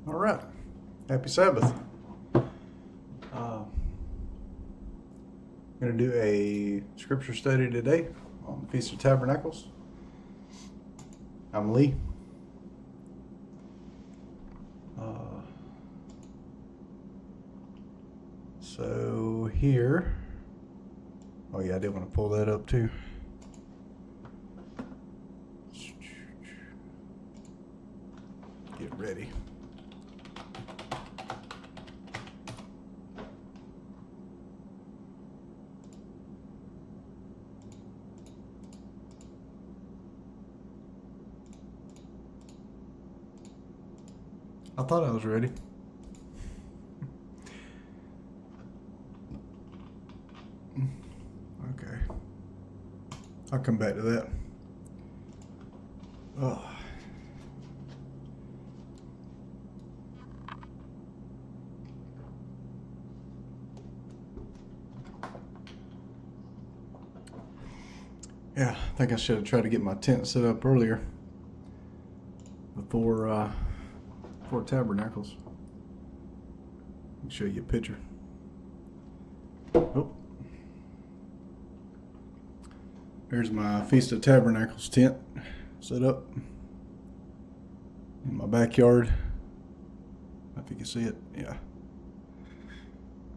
All right. Happy Sabbath. I'm going to do a scripture study today on the Feast of Tabernacles. I'm Lee. So here, oh yeah, I did want to pull that up too. Get ready. I thought I was ready. Okay. I'll come back to that. Oh. Yeah, I think I should have tried to get my tent set up earlier before Tabernacles. I'll show you a picture. Oh. There's my Feast of Tabernacles tent set up in my backyard. I don't know if you can see it. Yeah.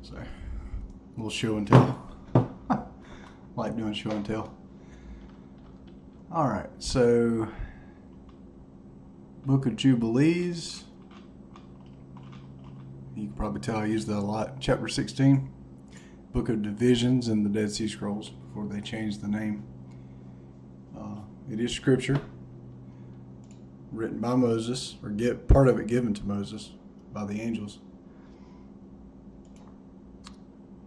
So, a little show and tell. Like doing show and tell. Alright, so Book of Jubilees. You can probably tell I use that a lot. Chapter 16. Book of Divisions in the Dead Sea Scrolls before they changed the name. It is scripture written by Moses, or part of it given to Moses by the angels.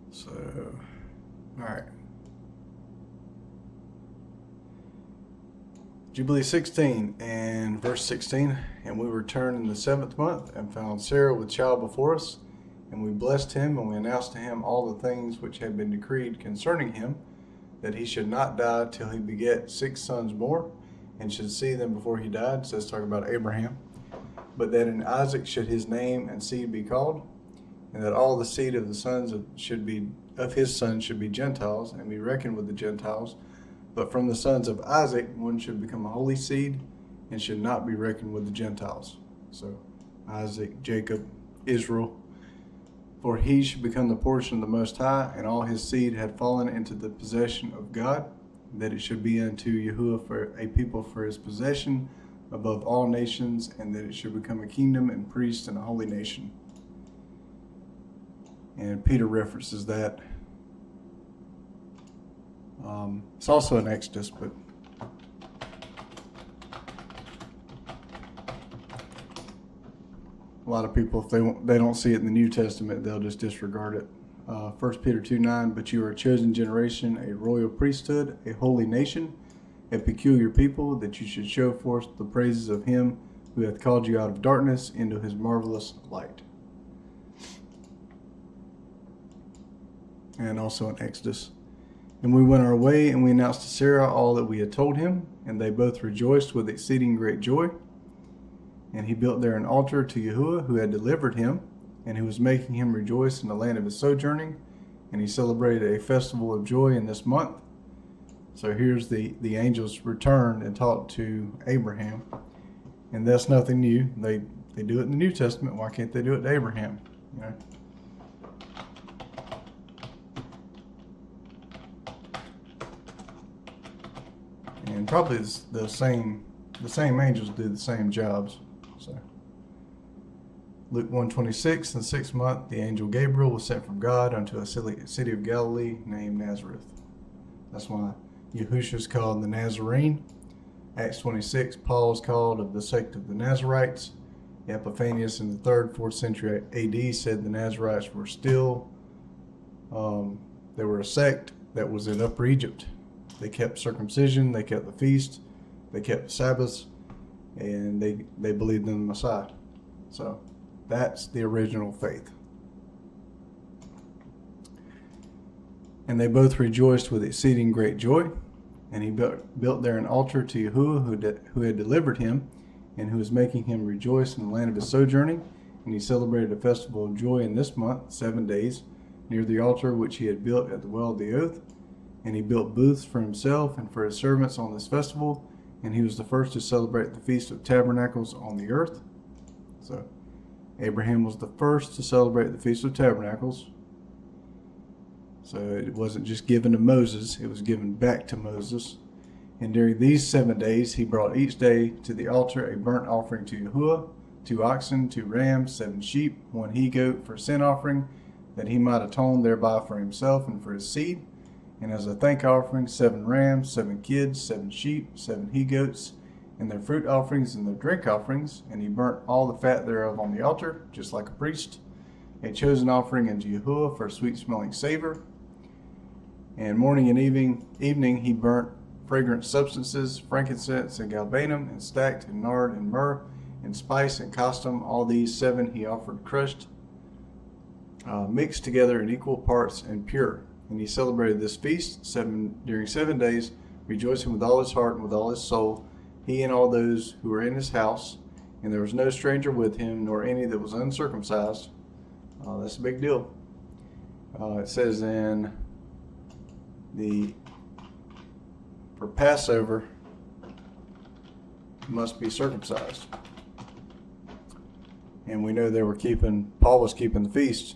So, alright. Jubilee 16 and verse 16. And we returned in the 7th month and found Sarah with child before us. And we blessed him, and we announced to him all the things which had been decreed concerning him, that he should not die till he beget 6 sons more, and should see them before he died. So it's talking about Abraham. But that in Isaac should his name and seed be called, and that all the seed of the sons of his sons should be Gentiles, and be reckoned with the Gentiles. But from the sons of Isaac one should become a holy seed, and should not be reckoned with the Gentiles. So Isaac, Jacob, Israel. For he should become the portion of the Most High, and all his seed had fallen into the possession of God, that it should be unto Yahuwah for a people for his possession above all nations, and that it should become a kingdom and priest and a holy nation. And Peter references that. It's also in Exodus, but a lot of people, if they don't see it in the New Testament, they'll just disregard it. 1 Peter 2:9, but you are a chosen generation, a royal priesthood, a holy nation, a peculiar people, that you should show forth the praises of him who hath called you out of darkness into his marvelous light. And also in Exodus. And we went our way, and we announced to Sarah all that we had told him, and they both rejoiced with exceeding great joy. And he built there an altar to Yahuwah, who had delivered him, and who was making him rejoice in the land of his sojourning. And he celebrated a festival of joy in this month. So here's the angels returned and talked to Abraham. And that's nothing new. They do it in the New Testament. Why can't they do it to Abraham? You know? And probably the same angels do the same jobs. So Luke 1:26, in the 6th month, the angel Gabriel was sent from God unto a city of Galilee named Nazareth. That's why Yahushua is called the Nazarene. Acts 26, Paul is called of the sect of the Nazarites. Epiphanius in the 3rd, 4th century AD said the Nazarites were still, they were a sect that was in Upper Egypt. They kept circumcision, they kept the feast, they kept the Sabbaths, and they believed in the Messiah. So that's the original faith. And they both rejoiced with exceeding great joy. And he built there an altar to Yahuwah, who had delivered him, and who was making him rejoice in the land of his sojourning. And he celebrated a festival of joy in this month, 7 days, near the altar which he had built at the well of the oath. And he built booths for himself and for his servants on this festival. And he was the first to celebrate the Feast of Tabernacles on the earth. So Abraham was the first to celebrate the Feast of Tabernacles. So it wasn't just given to Moses, it was given back to Moses. And during these 7 days, he brought each day to the altar a burnt offering to Yahuwah, 2 oxen, 2 rams, 7 sheep, 1 he-goat for sin offering, that he might atone thereby for himself and for his seed. And as a thank offering, 7 rams, 7 kids, 7 sheep, 7 he-goats, and their fruit offerings and their drink offerings. And he burnt all the fat thereof on the altar, just like a priest, a chosen offering unto Yahuwah for a sweet-smelling savor. And morning and evening he burnt fragrant substances, frankincense and galbanum, and stacked and nard and myrrh, and spice and costum. All these 7 he offered crushed, mixed together in equal parts and pure. And he celebrated this feast during 7 days, rejoicing with all his heart and with all his soul, he and all those who were in his house. And there was no stranger with him, nor any that was uncircumcised. That's a big deal. It says for Passover, must be circumcised. And we know Paul was keeping the feast,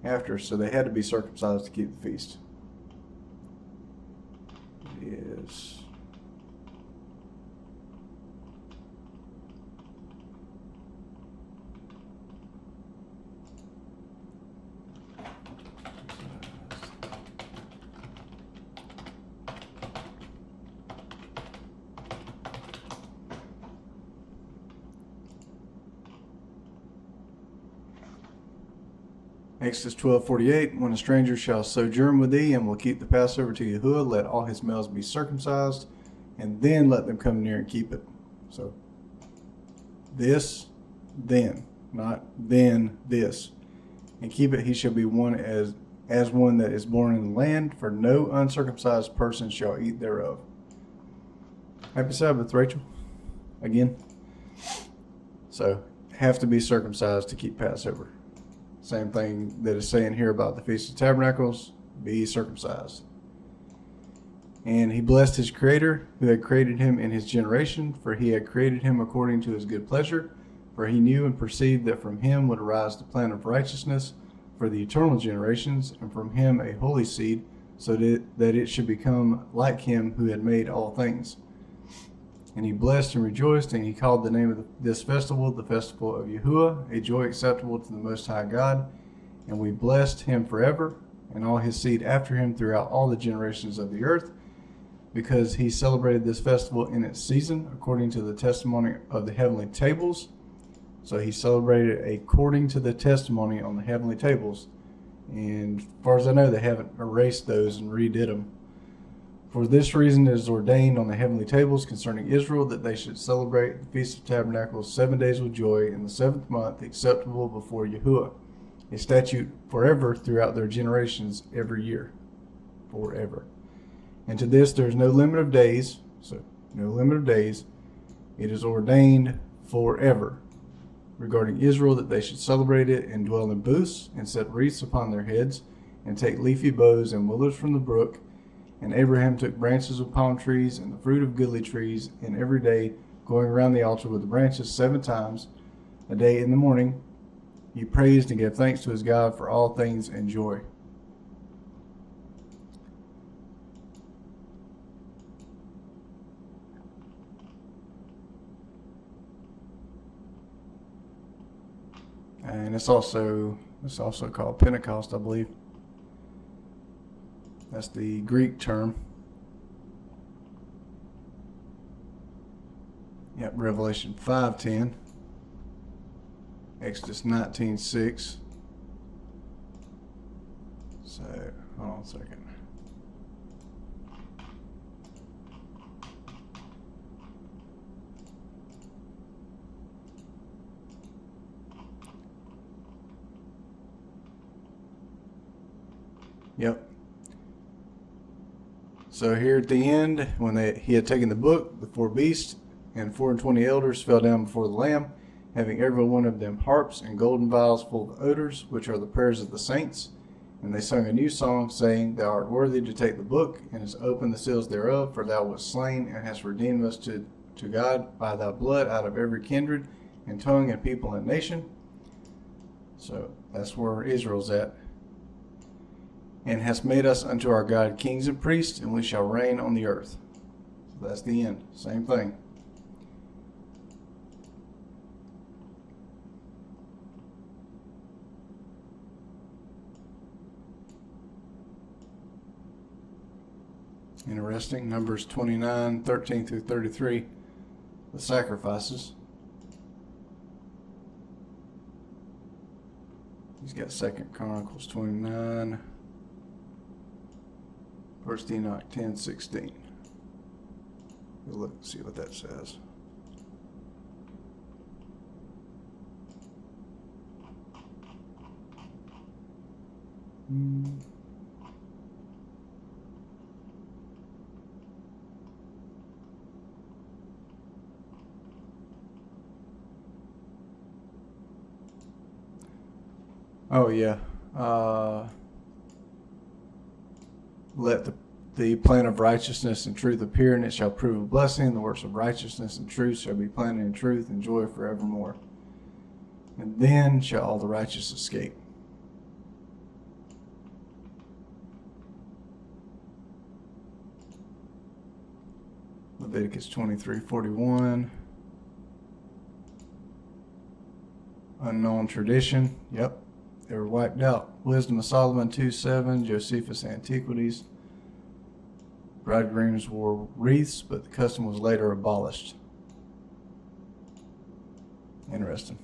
after, so they had to be circumcised to keep the feast. It is Exodus 12:48, when a stranger shall sojourn with thee and will keep the Passover to Yahuwah, let all his males be circumcised, and then let them come near and keep it. So this, then, not then, this. And keep it, he shall be one as one that is born in the land, for no uncircumcised person shall eat thereof. Happy Sabbath, Rachel. Again. So, have to be circumcised to keep Passover. Same thing that is saying here about the Feast of Tabernacles, be circumcised. And he blessed his Creator, who had created him in his generation, for he had created him according to his good pleasure, for he knew and perceived that from him would arise the plan of righteousness for the eternal generations, and from him a holy seed, so that it should become like him who had made all things. And he blessed and rejoiced, and he called the name of this festival the festival of Yahuwah, a joy acceptable to the Most High God. And we blessed him forever, and all his seed after him throughout all the generations of the earth, because he celebrated this festival in its season, according to the testimony of the heavenly tables. So he celebrated according to the testimony on the heavenly tables. And as far as I know, they haven't erased those and redid them. For this reason it is ordained on the heavenly tables concerning Israel that they should celebrate the Feast of Tabernacles 7 days with joy in the 7th month, acceptable before Yahuwah, a statute forever throughout their generations every year. Forever. And to this there is no limit of days, so no limit of days. It is ordained forever regarding Israel that they should celebrate it and dwell in booths and set wreaths upon their heads and take leafy boughs and willows from the brook. And Abraham took branches of palm trees and the fruit of goodly trees, and every day going around the altar with the branches 7 times a day in the morning, he praised and gave thanks to his God for all things and joy. And it's also called Pentecost, I believe. That's the Greek term. Yep, Revelation 5:10. Exodus 19:6. So, hold on a second. Yep. So here at the end, when he had taken the book, the 4 beasts and 24 elders fell down before the Lamb, having every one of them harps and golden vials full of odors, which are the prayers of the saints. And they sung a new song, saying, Thou art worthy to take the book, and hast opened the seals thereof, for thou wast slain, and hast redeemed us to God by thy blood out of every kindred, and tongue, and people, and nation. So that's where Israel's at. And hast made us unto our God kings and priests, and we shall reign on the earth. So that's the end. Same thing. Interesting. Numbers 29, 13 through 33. The sacrifices. He's got 2 Chronicles 29. 1 Enoch 10, 16. We'll look and see what that says. Oh yeah. Let the plan of righteousness and truth appear, and it shall prove a blessing. The works of righteousness and truth shall be planted in truth and joy forevermore. And then shall all the righteous escape. Leviticus 23:41. Unknown tradition. Yep. They were wiped out. Wisdom of Solomon 2:7, Josephus' Antiquities. Bridegrooms wore wreaths, but the custom was later abolished. Interesting.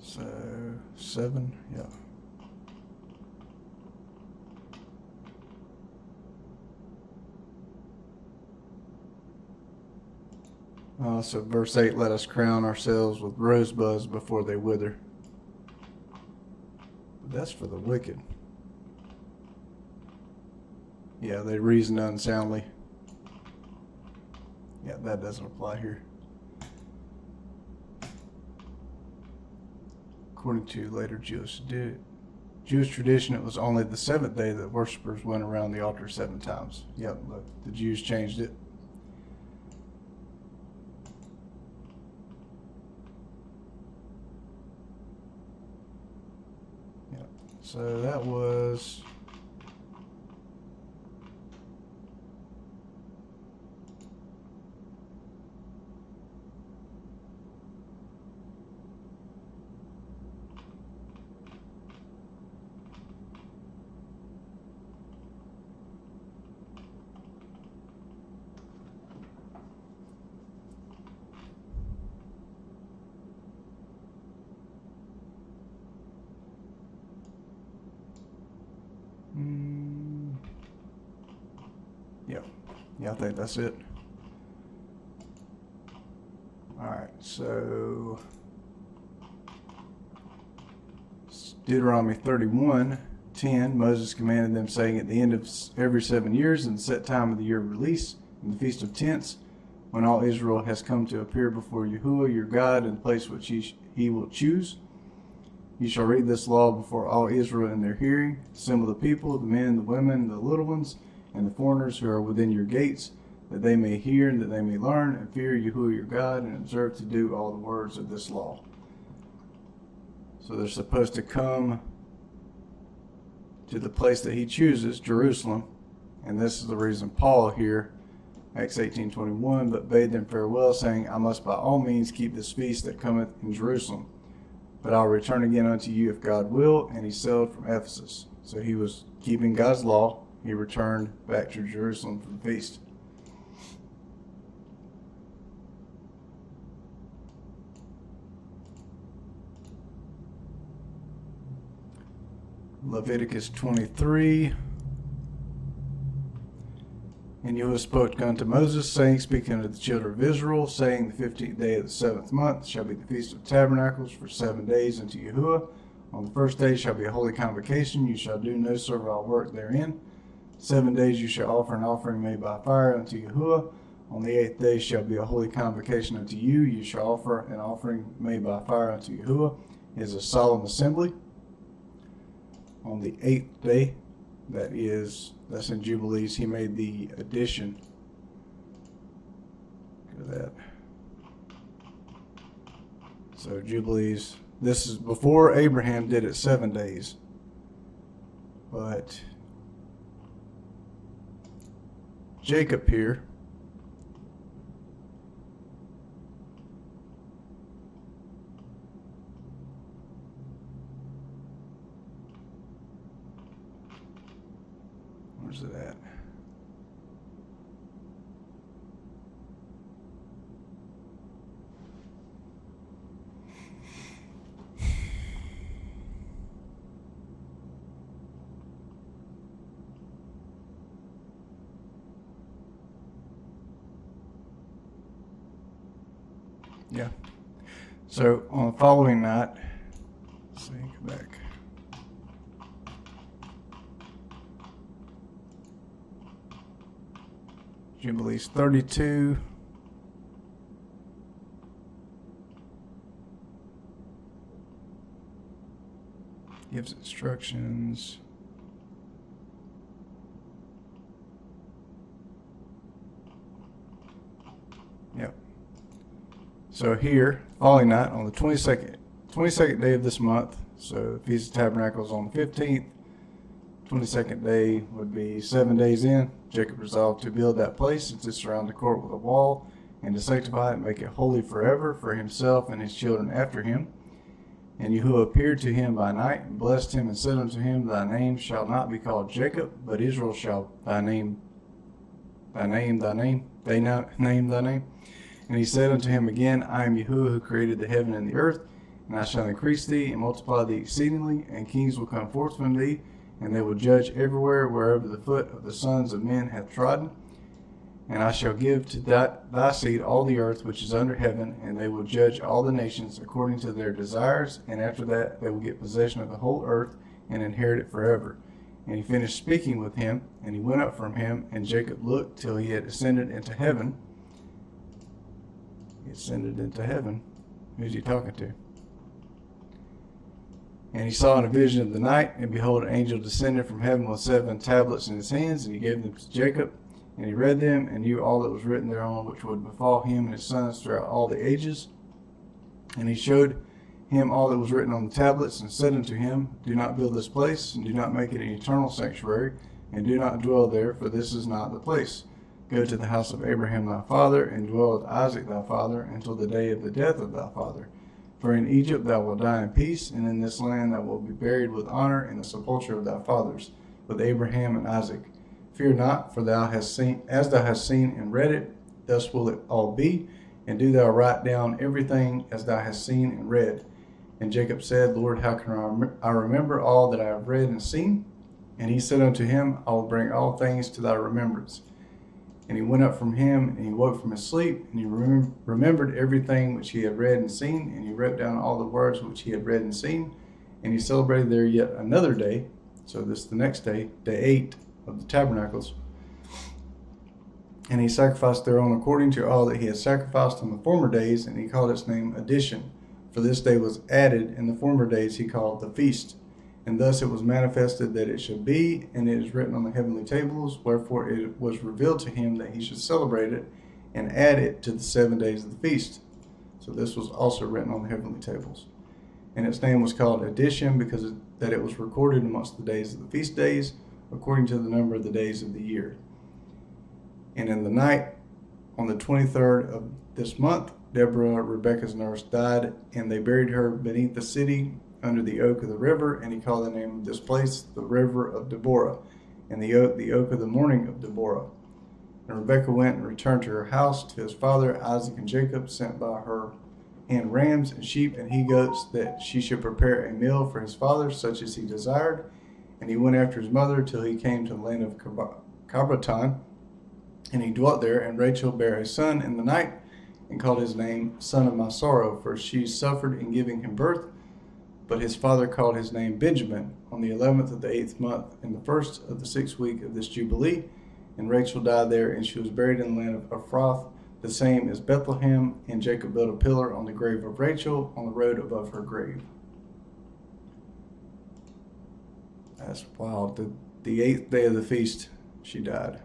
So 7, yeah. So verse 8, let us crown ourselves with rosebuds before they wither. But that's for the wicked. Yeah, they reason unsoundly. Yeah, that doesn't apply here. According to later Jewish tradition, it was only the 7th day that worshipers went around the altar 7 times. Yep, look, the Jews changed it. So that was yeah, I think that's it. All right, so Deuteronomy 31:10, Moses commanded them, saying, at the end of every 7 years, in the set time of the year of release, in the Feast of Tents, when all Israel has come to appear before Yahuwah your God in the place which he will choose, you shall read this law before all Israel in their hearing, assemble the people, the men, the women, the little ones, and the foreigners who are within your gates, that they may hear and that they may learn and fear Yahuwah your God and observe to do all the words of this law. So they're supposed to come to the place that he chooses, Jerusalem, and this is the reason Paul here, Acts 18:21, but bade them farewell, saying, I must by all means keep this feast that cometh in Jerusalem, but I'll return again unto you if God will. And he sailed from Ephesus. So he was keeping God's law. He returned back to Jerusalem for the feast. Leviticus 23. And Yahuwah spoke unto Moses, saying, Speak unto the children of Israel, saying, The 15th day of the 7th month shall be the Feast of Tabernacles for 7 days unto Yahuwah. On the first day shall be a holy convocation. You shall do no servile work therein. 7 days you shall offer an offering made by fire unto Yahuwah. On the 8th day shall be a holy convocation unto you. You shall offer an offering made by fire unto Yahuwah. It is a solemn assembly. On the 8th day, that's in Jubilees, he made the addition. Look at that. So Jubilees, this is before Abraham did it 7 days. But Jacob here, where's it at? Yeah. So on the following night, let's see, go back. Jubilees 32. Gives instructions. Yep. So here, following night on the 22nd day of this month, so the Feast of Tabernacles on the 15th, 22nd day would be 7 days in. Jacob resolved to build that place and to surround the court with a wall and to sanctify it and make it holy forever for himself and his children after him. And Yahuwah appeared to him by night and blessed him and said unto him, Thy name shall not be called Jacob, but Israel shall thy name. And he said unto him again, I am Yahuwah who created the heaven and the earth, and I shall increase thee and multiply thee exceedingly, and kings will come forth from thee, and they will judge everywhere wherever the foot of the sons of men hath trodden. And I shall give to thy seed all the earth which is under heaven, and they will judge all the nations according to their desires, and after that they will get possession of the whole earth and inherit it forever. And he finished speaking with him, and he went up from him, and Jacob looked till he had ascended into heaven. He ascended into heaven. Who's he talking to? And he saw in a vision of the night, and behold, an angel descended from heaven with 7 tablets in his hands, and he gave them to Jacob. And he read them, and knew all that was written thereon, which would befall him and his sons throughout all the ages. And he showed him all that was written on the tablets, and said unto him, Do not build this place, and do not make it an eternal sanctuary, and do not dwell there, for this is not the place. Go to the house of Abraham thy father, and dwell with Isaac thy father, until the day of the death of thy father. For in Egypt thou wilt die in peace, and in this land thou wilt be buried with honor in the sepulchre of thy fathers, with Abraham and Isaac. Fear not, for thou hast seen, as thou hast seen and read it, thus will it all be, and do thou write down everything as thou hast seen and read. And Jacob said, Lord, how can I remember all that I have read and seen? And he said unto him, I will bring all things to thy remembrance. And he went up from him, and he woke from his sleep, and he remembered everything which he had read and seen, and he wrote down all the words which he had read and seen. And he celebrated there yet another day, so this is the next day, day 8 of the Tabernacles. And he sacrificed thereon according to all that he had sacrificed on the former days, and he called its name Addition. For this day was added, in the former days he called the feast. And thus it was manifested that it should be, and it is written on the heavenly tables, wherefore it was revealed to him that he should celebrate it, and add it to the 7 days of the feast. So this was also written on the heavenly tables. And its name was called Addition, because that it was recorded amongst the days of the feast days, according to the number of the days of the year. And in the night, on the 23rd of this month, Deborah, Rebekah's nurse, died, and they buried her beneath the city under the oak of the river, and he called the name of this place the river of Deborah, and the oak of the morning of Deborah. And Rebekah went and returned to her house to his father Isaac, and Jacob sent by her hand rams and sheep and he-goats, that she should prepare a meal for his father, such as he desired. And he went after his mother till he came to the land of Cabraton. And he dwelt there, and Rachel bare a son in the night, and called his name Son of My Sorrow, for she suffered in giving him birth. But his father called his name Benjamin, on the 11th of the 8th month, in the first of the 6th week of this Jubilee. And Rachel died there, and she was buried in the land of Ephrath, the same as Bethlehem. And Jacob built a pillar on the grave of Rachel, on the road above her grave. That's wild. The 8th day of the feast, she died.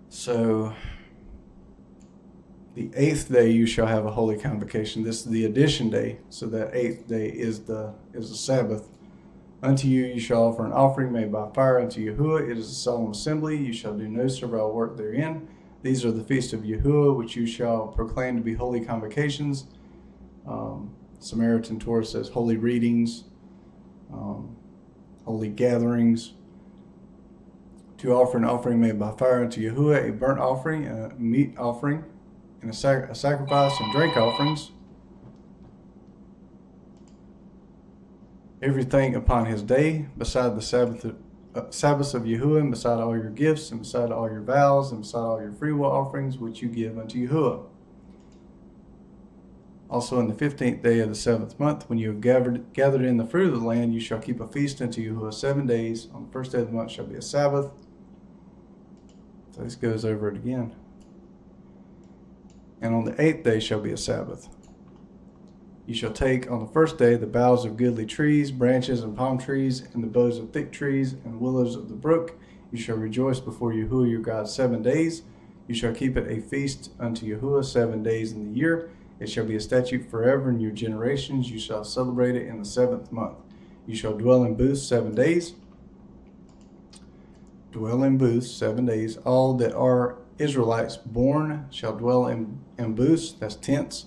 So, the 8th day you shall have a holy convocation. This is the addition day. So that 8th day is the Sabbath. Unto you shall offer an offering made by fire unto Yahuwah. It is a solemn assembly. You shall do no servile work therein. These are the feasts of Yahuwah, which you shall proclaim to be holy convocations. Samaritan Torah says holy readings, holy gatherings. To offer an offering made by fire unto Yahuwah, a burnt offering, a meat offering, and a sacrifice and drink offerings. Everything upon his day, beside the Sabbaths of Yahuwah, and beside all your gifts, and beside all your vows, and beside all your freewill offerings, which you give unto Yahuwah. Also in the 15th day of the 7th month, when you have gathered in the fruit of the land, you shall keep a feast unto Yahuwah 7 days. On the first day of the month shall be a Sabbath. So this goes over it again. And on the 8th day shall be a Sabbath. You shall take on the first day the boughs of goodly trees, branches and palm trees, and the boughs of thick trees, and willows of the brook. You shall rejoice before Yahuwah your God 7 days. You shall keep it a feast unto Yahuwah 7 days in the year. It shall be a statute forever in your generations. You shall celebrate it in the 7th month. You shall dwell in booths 7 days. Dwell in booths 7 days. All that are Israelites born shall dwell in booths, that's tents,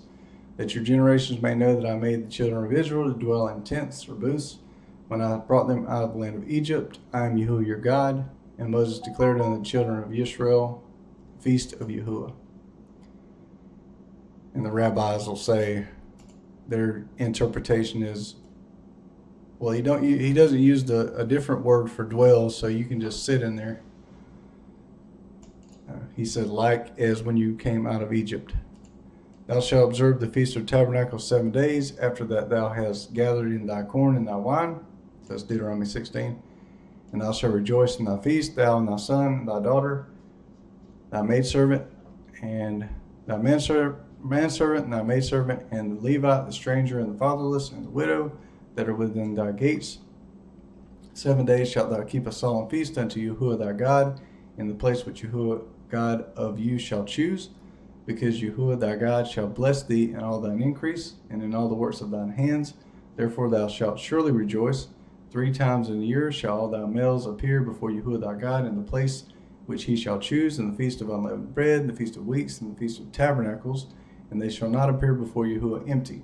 that your generations may know that I made the children of Israel to dwell in tents or booths when I brought them out of the land of Egypt. I am Yahuwah your God. And Moses declared unto the children of Israel, feast of Yahuwah. And the rabbis will say their interpretation is, well, he doesn't use a different word for dwell, so you can just sit in there. He said, like as when you came out of Egypt. Thou shalt observe the Feast of Tabernacles 7 days. After that thou hast gathered in thy corn and thy wine. That's Deuteronomy 16. And thou shalt rejoice in thy feast, thou and thy son and thy daughter, thy maidservant, and thy manservant, and thy maidservant, and the Levite, the stranger, and the fatherless, and the widow that are within thy gates. 7 days shalt thou keep a solemn feast unto Yahuwah thy God, in the place which Yahuwah God of you shall choose, because Yahuwah thy God shall bless thee in all thine increase, and in all the works of thine hands. Therefore thou shalt surely rejoice. 3 times in the year shall all thy males appear before Yahuwah thy God in the place which he shall choose, in the feast of unleavened bread, the feast of weeks, and the feast of tabernacles, and they shall not appear before Yahuwah empty.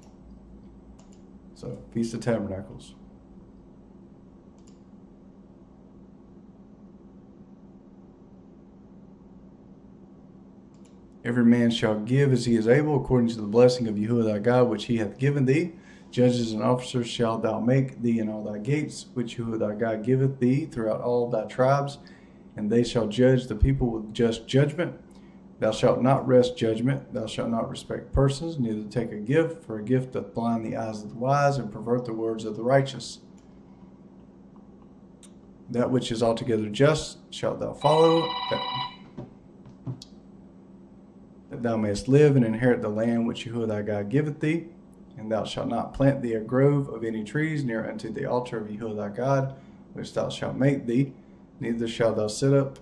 So, Feast of Tabernacles. Every man shall give as he is able, according to the blessing of Yahuwah thy God, which he hath given thee. Judges and officers shalt thou make thee in all thy gates, which Yahuwah thy God giveth thee throughout all thy tribes, and they shall judge the people with just judgment. Thou shalt not wrest judgment, thou shalt not respect persons, neither take a gift, for a gift doth blind the eyes of the wise, and pervert the words of the righteous. That which is altogether just shalt thou follow, that thou mayest live and inherit the land which Yahuwah thy God giveth thee. And thou shalt not plant thee a grove of any trees near unto the altar of Yahuwah thy God, which thou shalt make thee, neither shalt thou set up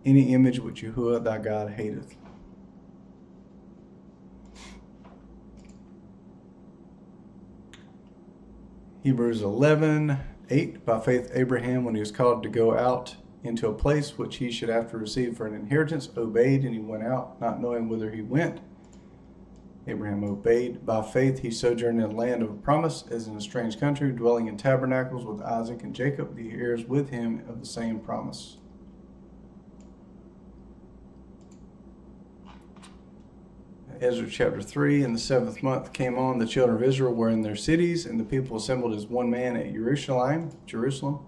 any image which Yahuwah thy God hateth. Hebrews 11:8. By faith Abraham, when he was called to go out into a place which he should after receive for an inheritance, obeyed, and he went out, not knowing whither he went. Abraham obeyed. By faith he sojourned in a land of promise, as in a strange country, dwelling in tabernacles with Isaac and Jacob, the heirs with him of the same promise. Ezra chapter 3, in the 7th month came on, the children of Israel were in their cities, and the people assembled as one man at Jerusalem.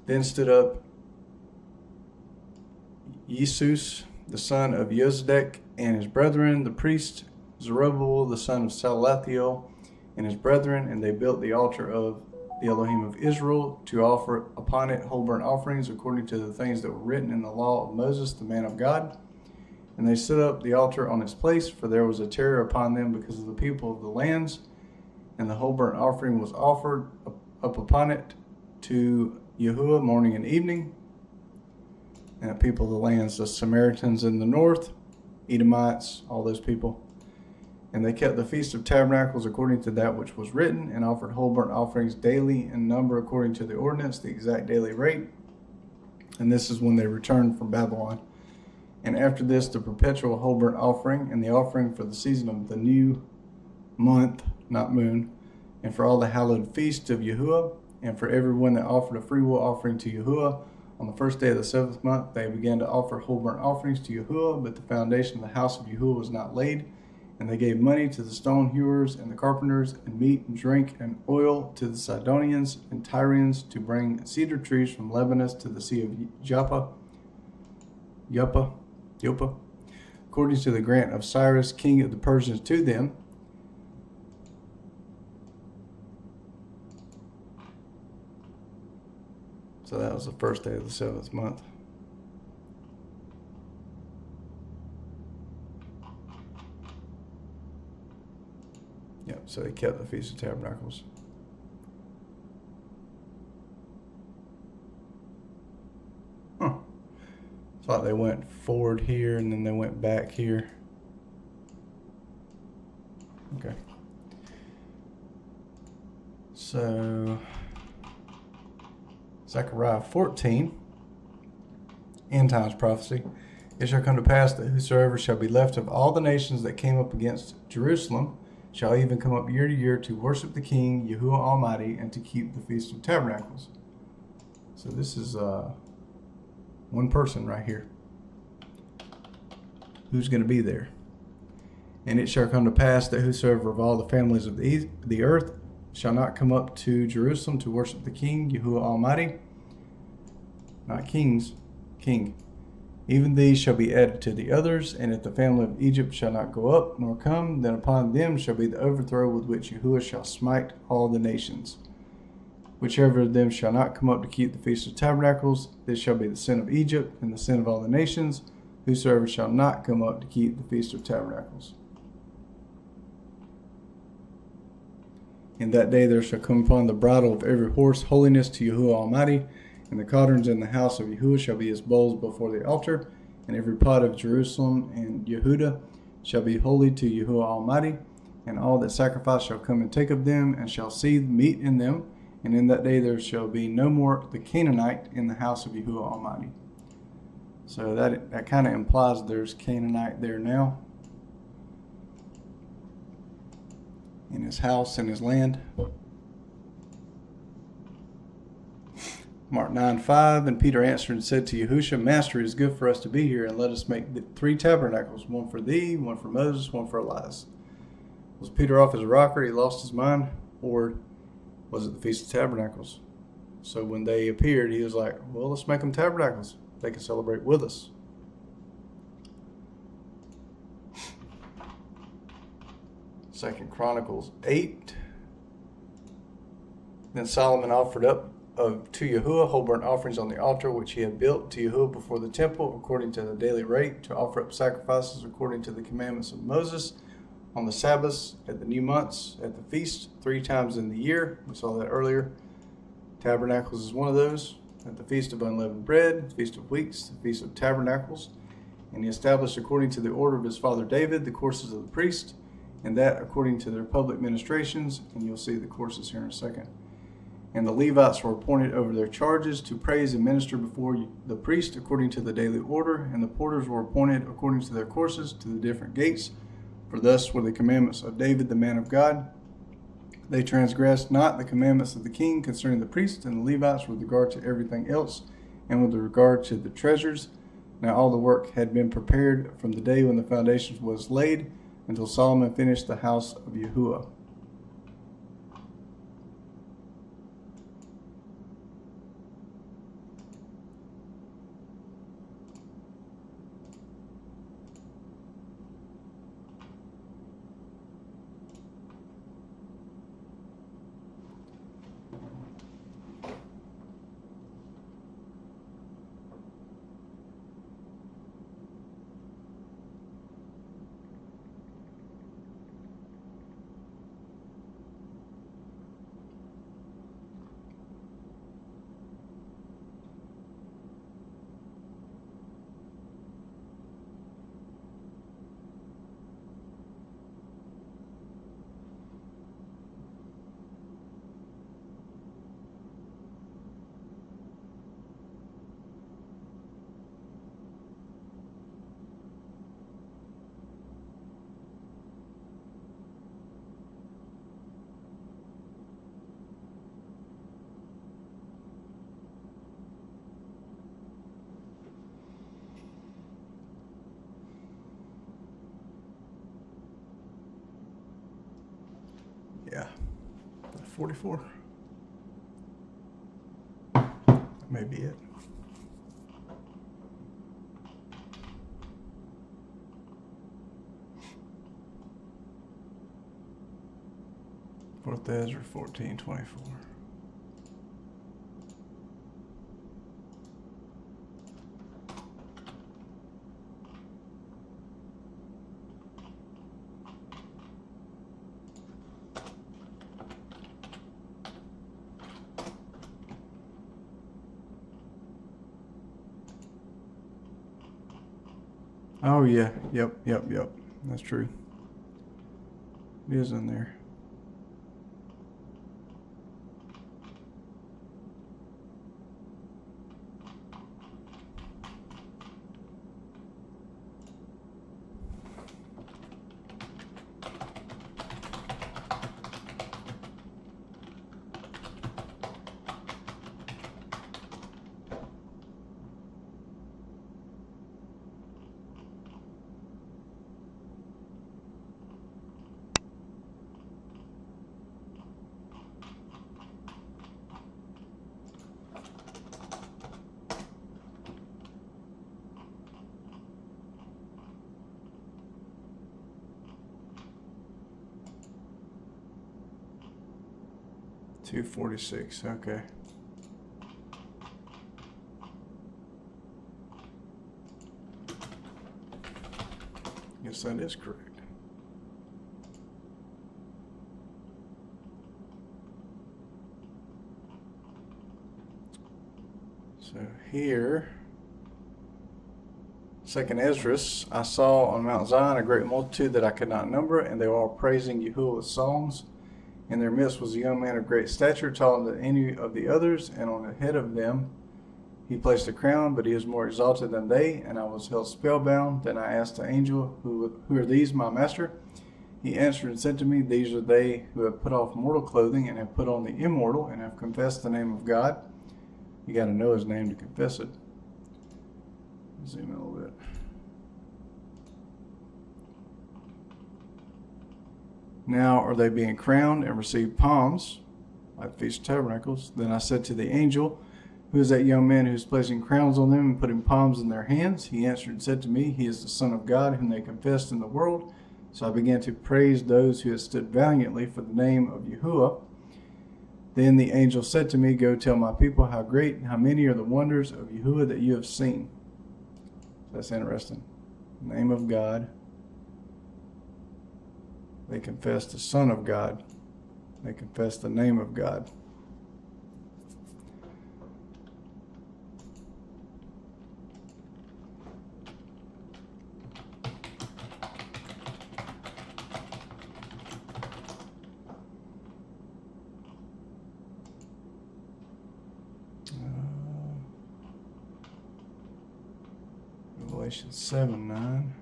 Then stood up Jesus, the son of Josedek, and his brethren, the priest Zerubbabel, the son of Salathiel, and his brethren, and they built the altar of the Elohim of Israel to offer upon it whole burnt offerings according to the things that were written in the law of Moses, the man of God. And they set up the altar on its place, for there was a terror upon them because of the people of the lands. And the whole burnt offering was offered up upon it to Yahuwah morning and evening. And the people of the lands, the Samaritans in the north, Edomites, all those people. And they kept the Feast of Tabernacles according to that which was written, and offered whole burnt offerings daily in number according to the ordinance, the exact daily rate. And this is when they returned from Babylon. And after this, the perpetual whole burnt offering, and the offering for the season of the new month, not moon, and for all the hallowed feasts of Yahuwah, and for everyone that offered a freewill offering to Yahuwah. On the first day of the 7th month, they began to offer whole burnt offerings to Yahuwah, but the foundation of the house of Yahuwah was not laid. And they gave money to the stone hewers and the carpenters, and meat and drink and oil to the Sidonians and Tyrians, to bring cedar trees from Lebanon to the sea of Joppa, according to the grant of Cyrus, king of the Persians, to them. So that was the first day of the 7th month. Yep, so they kept the Feast of Tabernacles. It's like they went forward here and then they went back here. Okay. So, Zechariah 14, end times prophecy. It shall come to pass that whosoever shall be left of all the nations that came up against Jerusalem shall even come up year to year to worship the King, Yahuwah Almighty, and to keep the Feast of Tabernacles. So this is one person right here. Who's going to be there? And it shall come to pass that whosoever of all the families of the earth shall not come up to Jerusalem to worship the King, Yahuwah Almighty, not kings, King. Even these shall be added to the others, and if the family of Egypt shall not go up nor come, then upon them shall be the overthrow with which Yahuwah shall smite all the nations. Whichever of them shall not come up to keep the Feast of Tabernacles, this shall be the sin of Egypt and the sin of all the nations. Whosoever shall not come up to keep the Feast of Tabernacles. In that day there shall come upon the bridle of every horse holiness to Yahuwah Almighty, and the cauldrons in the house of Yahuwah shall be as bowls before the altar, and every pot of Jerusalem and Yehudah shall be holy to Yahuwah Almighty, and all that sacrifice shall come and take of them, and shall seethe meat in them, and in that day there shall be no more the Canaanite in the house of Yahuwah Almighty. So that kind of implies there's Canaanite there now, in his house and his land. Mark 9:5, and Peter answered and said to Yahushua, Master, it is good for us to be here, and let us make 3 tabernacles, one for thee, one for Moses, one for Elias. Was Peter off his rocker? He lost his mind? Or was it the Feast of Tabernacles? So when they appeared, he was like, well, let's make them tabernacles. They can celebrate with us. Second Chronicles 8. Then Solomon offered up to Yahuwah whole burnt offerings on the altar which he had built to Yahuwah before the temple, according to the daily rate, to offer up sacrifices according to the commandments of Moses, on the Sabbaths, at the new months, at the feast, 3 times in the year. We saw that earlier. Tabernacles is one of those. At the Feast of Unleavened Bread, the Feast of Weeks, the Feast of Tabernacles. And he established according to the order of his father David the courses of the priest, and that according to their public ministrations. And you'll see the courses here in a second. And the Levites were appointed over their charges to praise and minister before the priest according to the daily order, and the porters were appointed according to their courses to the different gates. For thus were the commandments of David the man of God. They transgressed not the commandments of the king concerning the priests and the Levites with regard to everything else, and with regard to the treasures. Now all the work had been prepared from the day when the foundation was laid until Solomon finished the house of Yahuwah. Yeah, 44. That may be it. Fourth Ezra 14:24. Oh yeah, yep. That's true. It is in there. $246. Okay. Guess that is correct. So here, Second Esdras, I saw on Mount Zion a great multitude that I could not number, and they were all praising Yahuwah with songs. In their midst was a young man of great stature, taller than any of the others, and on the head of them he placed a crown, but he is more exalted than they, and I was held spellbound. Then I asked the angel, Who are these, my master? He answered and said to me, These are they who have put off mortal clothing and have put on the immortal, and have confessed the name of God. You got to know his name to confess it. Zoom in a little bit. Now are they being crowned and receive palms, like the Feast of Tabernacles? Then I said to the angel, Who is that young man who is placing crowns on them and putting palms in their hands? He answered and said to me, He is the Son of God, whom they confessed in the world. So I began to praise those who had stood valiantly for the name of Yahuwah. Then the angel said to me, Go tell my people how great and how many are the wonders of Yahuwah that you have seen. That's interesting. Name of God. They confess the Son of God. They confess the name of God. Revelation 7:9.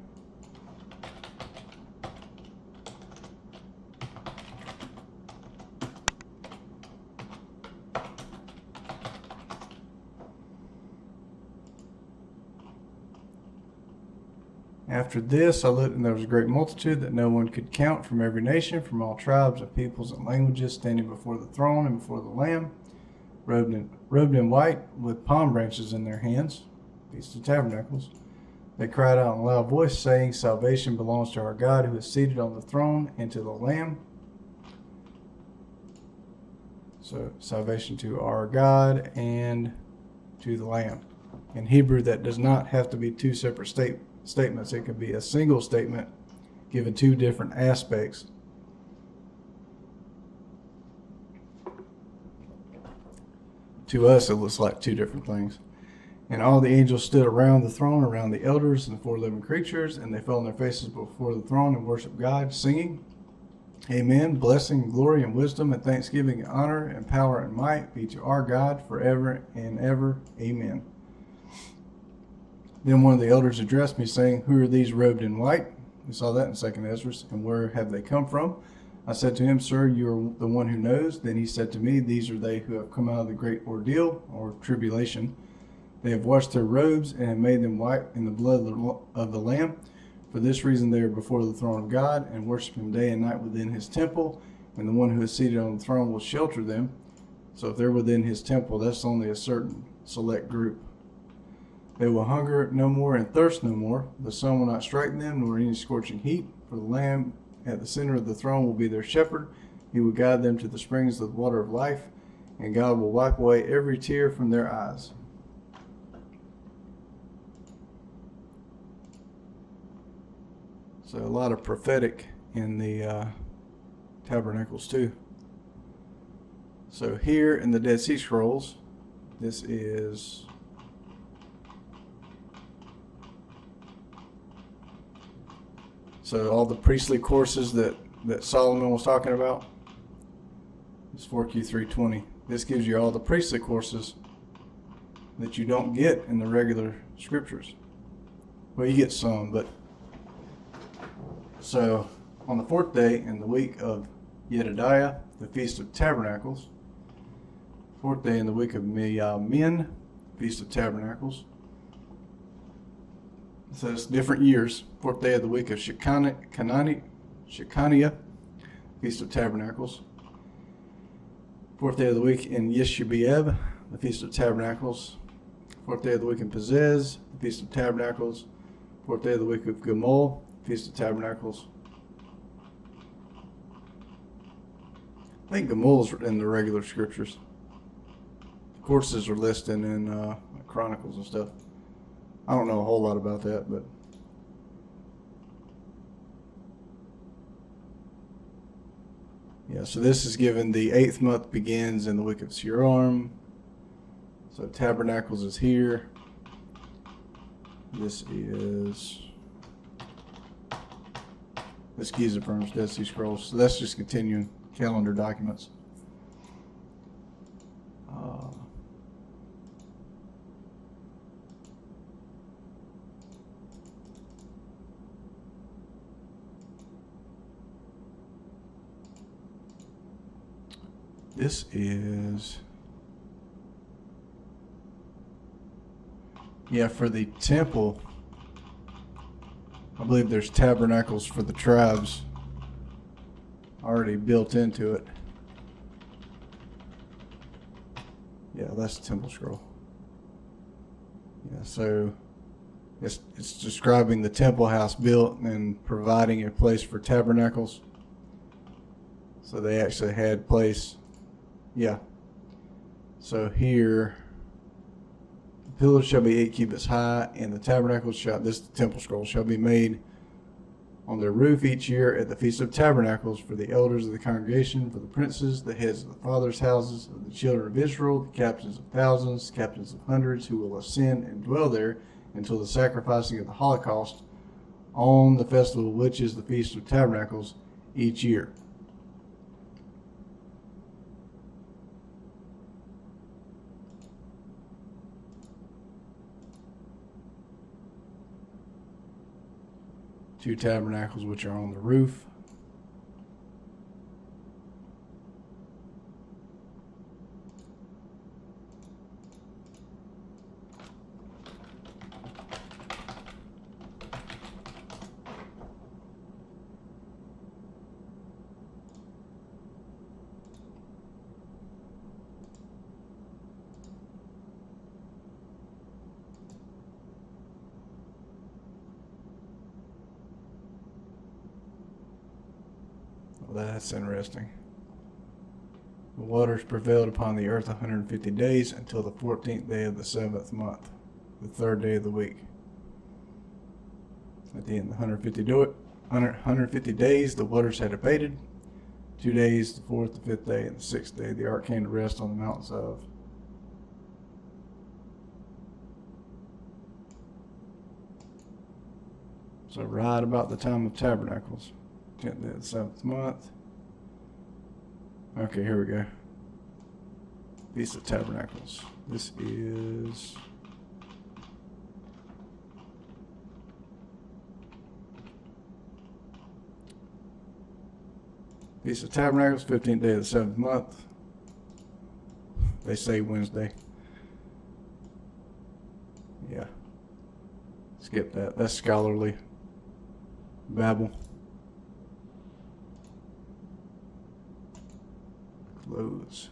After this, I looked, and there was a great multitude that no one could count, from every nation, from all tribes and peoples and languages, standing before the throne and before the Lamb, robed in white, with palm branches in their hands. Feast of Tabernacles. They cried out in a loud voice, saying, "Salvation belongs to our God, who is seated on the throne, and to the Lamb." So, salvation to our God and to the Lamb. In Hebrew, that does not have to be two separate statements. It could be a single statement given two different aspects. To us, it looks like two different things. And all the angels stood around the throne, around the elders and the four living creatures, and they fell on their faces before the throne and worshiped God, singing, "Amen. Blessing, and glory, and wisdom, and thanksgiving, and honor, and power, and might be to our God forever and ever. Amen." Then one of the elders addressed me, saying, "Who are these robed in white?" We saw that in 2nd Ezra. "And where have they come from?" I said to him, "Sir, you are the one who knows." Then he said to me, "These are they who have come out of the great ordeal," or tribulation. "They have washed their robes and have made them white in the blood of the Lamb. For this reason they are before the throne of God and worship him day and night within his temple, and the one who is seated on the throne will shelter them." So if they're within his temple, that's only a certain select group. "They will hunger no more and thirst no more. The sun will not strike them, nor any scorching heat. For the Lamb at the center of the throne will be their shepherd. He will guide them to the springs of the water of life, and God will wipe away every tear from their eyes." So a lot of prophetic in the Tabernacles too. So here in the Dead Sea Scrolls, this is all the priestly courses that Solomon was talking about. It's 4Q320. This gives you all the priestly courses that you don't get in the regular scriptures. Well, you get some, but so on the 4th day in the week of Yedidiah, the Feast of Tabernacles. 4th day in the week of Min, Feast of Tabernacles. So it's different years. 4th day of the week of Shekaniah, Feast of Tabernacles. 4th day of the week in Yeshubeab, the Feast of Tabernacles. 4th day of the week in Pezez, the Feast of Tabernacles. 4th day of the week of Gimel, Feast of Tabernacles. I think Gimel is in the regular scriptures. The courses are listed in Chronicles and stuff. I don't know a whole lot about that, but yeah, so this is given the 8th month begins in the week of Siram. So Tabernacles is here. This gives it from Dead Sea Scrolls. So that's just continuing calendar documents. This is, for the temple. I believe there's tabernacles for the tribes already built into it. Yeah, that's the temple scroll. Yeah, so it's describing the temple house built and providing a place for tabernacles. So they actually had place. Yeah. So here, the pillars shall be 8 cubits high, and the tabernacles the temple scroll shall be made on their roof each year at the Feast of Tabernacles for the elders of the congregation, for the princes, the heads of the fathers' houses of the children of Israel, the captains of thousands, captains of hundreds, who will ascend and dwell there until the sacrificing of the Holocaust on the festival, which is the Feast of Tabernacles, each year. Two tabernacles which are on the roof. that's interesting. The waters prevailed upon the earth 150 days until the 14th day of the 7th month, the 3rd day of the week. At the end of the 150 days, the waters had abated. 2 days, the 4th, the 5th day, and the 6th day, the ark came to rest on the mountains of. So right about the time of Tabernacles, 10th day of the 7th month. Okay, here we go. Feast of Tabernacles. This is Feast of Tabernacles, 15th day of the 7th month. They say Wednesday. Yeah. Skip that. That's scholarly babble. Close.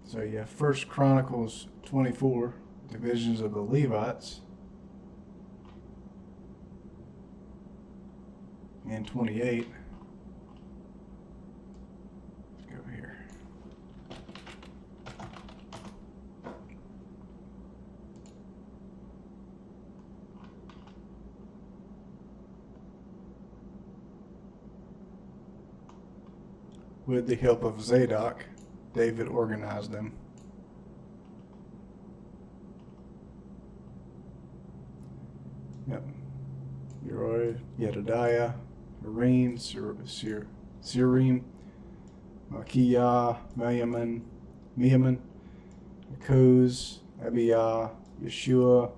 So yeah, 1 Chronicles 24, divisions of the Levites, and 28. Let's go here. With the help of Zadok, David organized them. Yep. Uriah, Yedidiah, Harim, Sirim, Malchiah, Mehaman, Koz, Abiyah, Yeshua,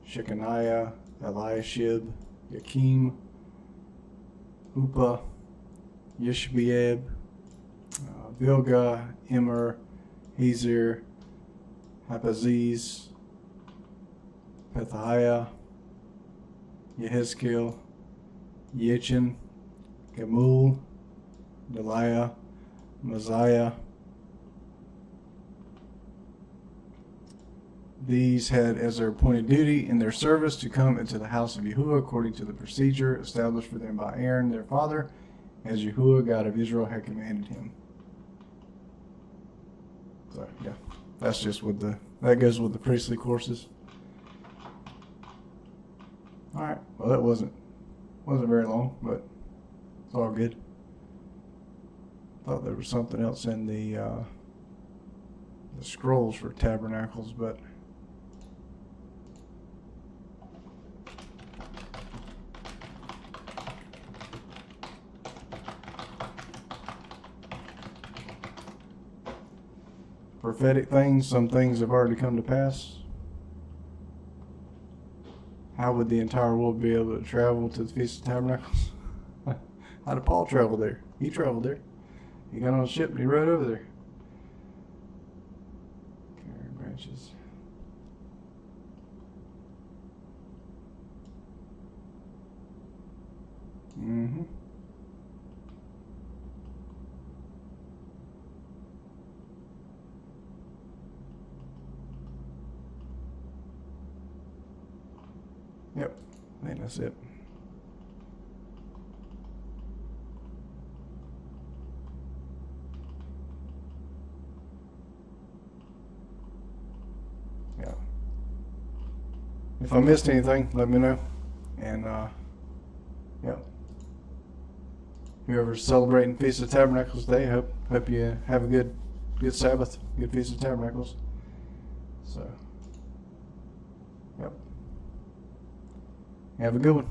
Shechaniah, Eliashib, Yakim, Upa, Yeshbeab, Bilgah, Immer, Hezer, Hapaziz, Pethahiah, Yehezkel, Yechin, Gamul, Deliah, Mosiah. These had as their appointed duty in their service to come into the house of Yahuwah according to the procedure established for them by Aaron their father, as Yahuwah God of Israel had commanded him. So yeah, that's just with that goes with the priestly courses. All right, well that wasn't very long, but it's all good. Thought there was something else in the scrolls for Tabernacles, but prophetic things, some things have already come to pass. How would the entire world be able to travel to the Feast of Tabernacles? How did Paul travel there? He traveled there. He got on a ship and he rode over there. Carrying branches. Mm-hmm. Yep, I think that's it. Yeah. If I missed anything, let me know. And yeah. Whoever's celebrating Feast of Tabernacles Day, hope you have a good Sabbath, good Feast of Tabernacles. So, yep. Have a good one.